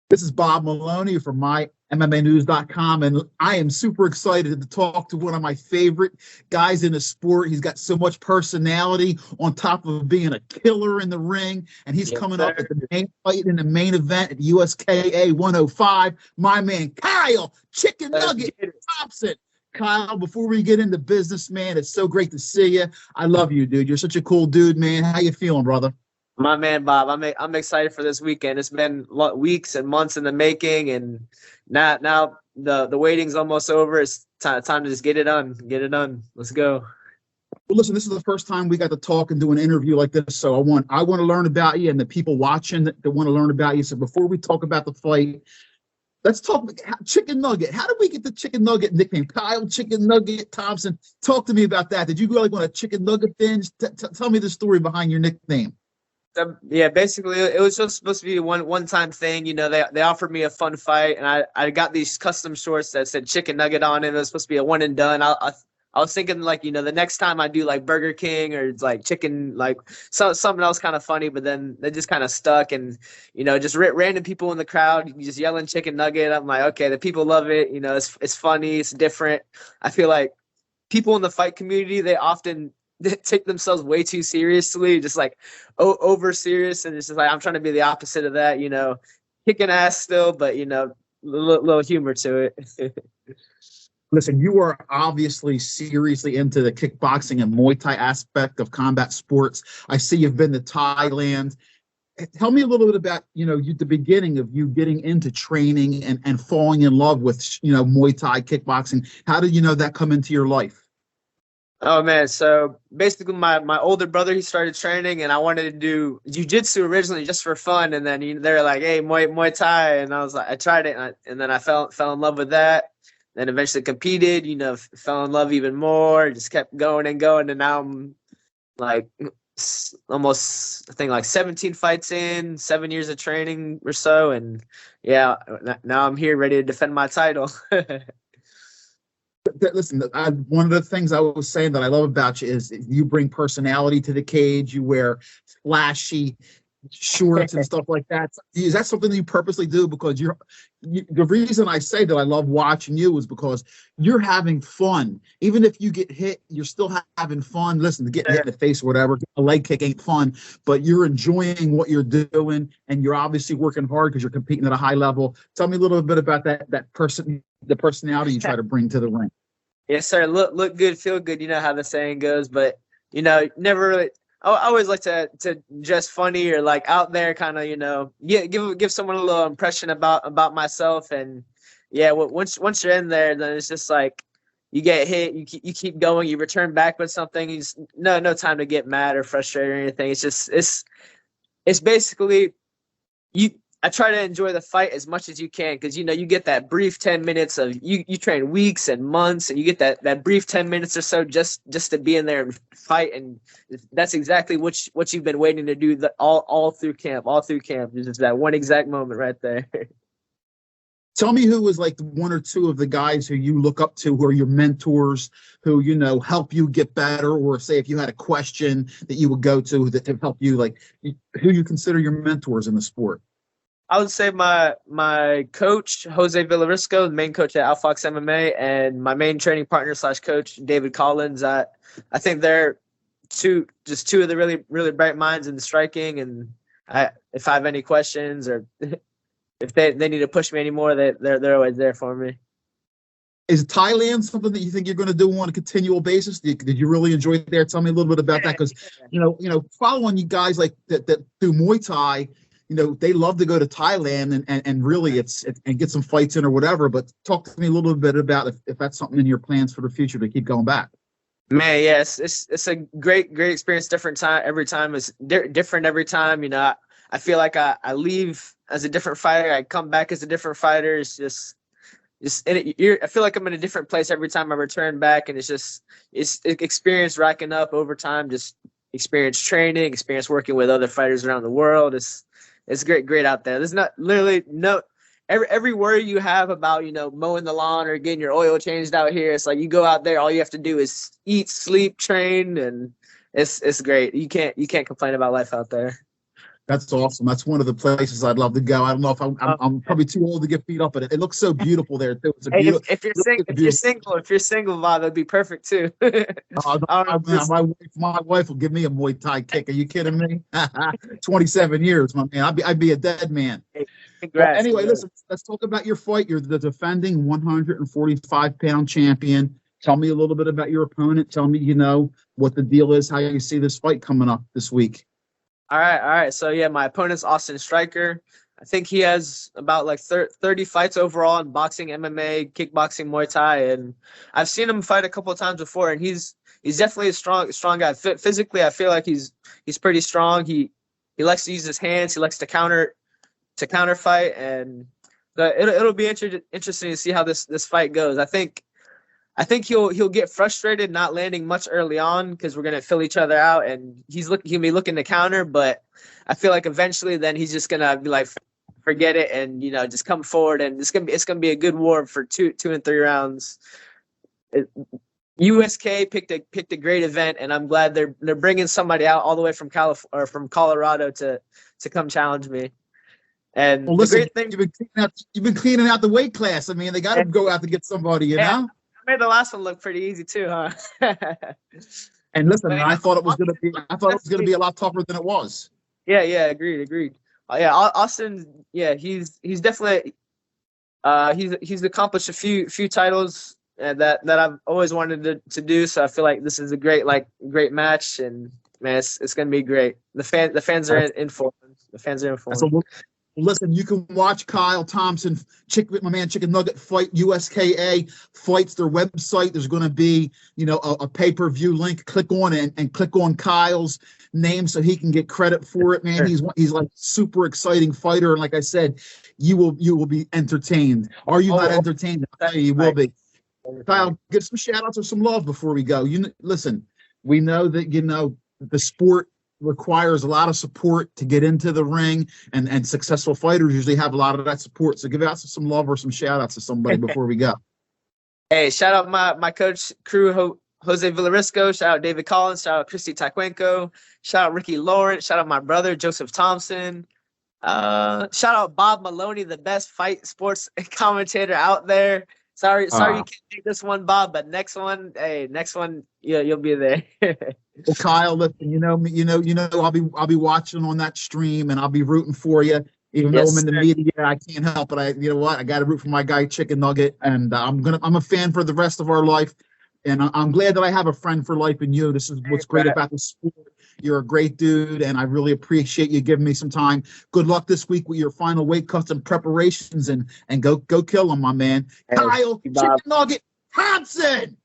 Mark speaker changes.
Speaker 1: This is Bob Maloney from MyMMAnews.com, and I am super excited to talk to one of my favorite guys in the sport. He's got so much personality on top of being a killer in the ring, and he's
Speaker 2: Yes,
Speaker 1: coming
Speaker 2: sir.
Speaker 1: up at the main fight in the main event at USKA 105. My man, Kyle Chicken
Speaker 2: Let's
Speaker 1: Nugget
Speaker 2: get it.
Speaker 1: Thompson. Kyle, before we get into business, man, it's so great to see you. I love you, dude. You're such a cool dude, man. How you feeling, brother?
Speaker 2: My man, Bob. I'm excited for this weekend. It's been weeks and months in the making, and now the waiting's almost over. It's time to just get it done. Get it done. Let's go.
Speaker 1: Well, listen, this is the first time we got to talk and do an interview like this, so I want to learn about you and the people watching that want to learn about you. So before we talk about the fight, let's talk Chicken Nugget. How did we get the Chicken Nugget nickname? Kyle Chicken Nugget Thompson. Talk to me about that. Did you really want a chicken nugget binge? Tell me the story behind your nickname.
Speaker 2: Yeah, basically it was just supposed to be a one time thing. You know, they offered me a fun fight, and I got these custom shorts that said Chicken Nugget on it. It was supposed to be a one and done. I was thinking, like, you know, the next time I do like Burger King or like chicken, like something else kind of funny, but then they just kind of stuck, and you know, just random people in the crowd just yelling Chicken Nugget. I'm like, okay, the people love it. You know, it's funny, it's different. I feel like people in the fight community, they often take themselves way too seriously, just like over serious, and it's just like I'm trying to be the opposite of that. You know, kicking ass still, but you know, little humor to it.
Speaker 1: Listen, you are obviously seriously into the kickboxing and Muay Thai aspect of combat sports. I see you've been to Thailand. Tell me a little bit about, the beginning of you getting into training and falling in love with, Muay Thai kickboxing. How did that come into your life?
Speaker 2: Oh man, so basically my older brother, he started training, and I wanted to do jiu-jitsu originally just for fun, and then they're like, hey, Muay Thai, and I was like, I tried it, and then I fell in love with that. Then eventually competed, fell in love even more, just kept going and going, and now I'm like almost, I think, like 17 fights in, 7 years of training or so, and yeah, now I'm here ready to defend my title.
Speaker 1: Listen, one of the things I was saying that I love about you is you bring personality to the cage. You wear flashy shorts and stuff like that. Is that something that you purposely do? Because the reason I say that I love watching you is because you're having fun. Even if you get hit, you're still having fun. Listen, to get hit in the face or whatever, a leg kick ain't fun, but you're enjoying what you're doing, and you're obviously working hard because you're competing at a high level. Tell me a little bit about the personality you try to bring to the ring.
Speaker 2: Yes, sir. Look good, feel good. You know how the saying goes, but never really. I always like to dress funny or like out there, kind of, give someone a little impression about myself. And yeah, once you're in there, then it's just like you get hit, you keep going, you return back with something. No time to get mad or frustrated or anything. It's just it's basically you. I try to enjoy the fight as much as you can, because you get that brief 10 minutes of you train weeks and months, and you get that brief 10 minutes or so just to be in there and fight, and that's exactly what you've been waiting to do all through camp. It's just that one exact moment right there.
Speaker 1: Tell me who was like one or two of the guys who you look up to, who are your mentors, who help you get better, or say if you had a question that you would go to that help you, like who you consider your mentors in the sport.
Speaker 2: I would say my coach, Jose Villarisco, the main coach at Alfox MMA, and my main training partner / coach, David Collins. I think they're two of the really, really bright minds in the striking. And if I have any questions, or if they need to push me anymore, they're always there for me.
Speaker 1: Is Thailand something that you think you're going to do on a continual basis? Did you really enjoy it there? Tell me a little bit about that, because following you guys like that do Muay Thai. They love to go to Thailand and really and get some fights in or whatever. But talk to me a little bit about if that's something in your plans for the future to keep going back.
Speaker 2: Man, yes, it's a great experience. Different time every time. It's different every time. I feel like I leave as a different fighter. I come back as a different fighter. It's just I feel like I'm in a different place every time I return back, and it's experience racking up over time. Just experience training, experience working with other fighters around the world. It's great out there. There's not literally no every worry you have about, mowing the lawn or getting your oil changed out here. It's like you go out there, all you have to do is eat, sleep, train, and it's great. You can't complain about life out there.
Speaker 1: That's awesome. That's one of the places I'd love to go. I don't know if I'm probably too old to get beat up, but it looks so beautiful there too. It's a
Speaker 2: Hey,
Speaker 1: beautiful.
Speaker 2: if you're single, Bob, that'd be perfect too.
Speaker 1: My wife will give me a Muay Thai kick. Are you kidding me? 27 years, my man. I'd be a dead man.
Speaker 2: Hey, congrats.
Speaker 1: Well, anyway, listen. Let's talk about your fight. You're the defending 145-pound champion. Tell me a little bit about your opponent. Tell me, what the deal is. How you see this fight coming up this week.
Speaker 2: All right. So yeah, my opponent's Austin Stryker. I think he has about like 30 fights overall in boxing, MMA, kickboxing, Muay Thai, and I've seen him fight a couple of times before, and he's definitely a strong guy. Physically, I feel like he's pretty strong. He likes to use his hands. He likes to counter fight, and it'll be interesting to see how this fight goes. I think he'll get frustrated not landing much early on because we're gonna fill each other out, and he'll be looking to counter. But I feel like eventually, then he's just gonna be like, forget it, and just come forward, and it's gonna be a good war for two and 3 rounds. USKA picked a great event, and I'm glad they're bringing somebody out all the way from Colorado to come challenge me. And
Speaker 1: well, listen, you've been cleaning out the weight class. I mean, they got to go out to get somebody, know.
Speaker 2: I made the last one look pretty easy too, huh?
Speaker 1: And listen, I thought it was gonna be a lot tougher than it was.
Speaker 2: Yeah, agreed. Yeah, Austin. Yeah, he's definitely he's accomplished a few titles that I've always wanted to do. So I feel like this is a great match, and man, it's gonna be great. The fans are in for it. The fans are in for it.
Speaker 1: Listen, you can watch Kyle Thompson, my man Chicken Nugget fight USKA fights. Their website. There's going to be, a pay-per-view link. Click on it and click on Kyle's name so he can get credit for it. Man, he's like super exciting fighter, and like I said, you will be entertained. Are you not entertained? You will be. Kyle, give some shout outs or some love before we go. Listen, we know that the sport requires a lot of support to get into the ring, and successful fighters usually have a lot of that support. So give out some love or some shout outs to somebody before we go.
Speaker 2: Hey, shout out my coach crew, Jose Villarisco, shout out David Collins, shout out Christy Taekwenko, shout out Ricky Lawrence, shout out my brother Joseph Thompson, shout out Bob Maloney, the best fight sports commentator out there. Sorry you can't take this one, Bob, but next one, you'll be there.
Speaker 1: Well, Kyle, listen, I'll be watching on that stream, and I'll be rooting for you. Even though I'm in the media, I can't help it. I got to root for my guy Chicken Nugget, and I'm a fan for the rest of our life. And I'm glad that I have a friend for life in you. This is what's great about the sport. You're a great dude, and I really appreciate you giving me some time. Good luck this week with your final weight cuts and preparations, and go kill them, my man. Kyle Chicken Nugget Thompson.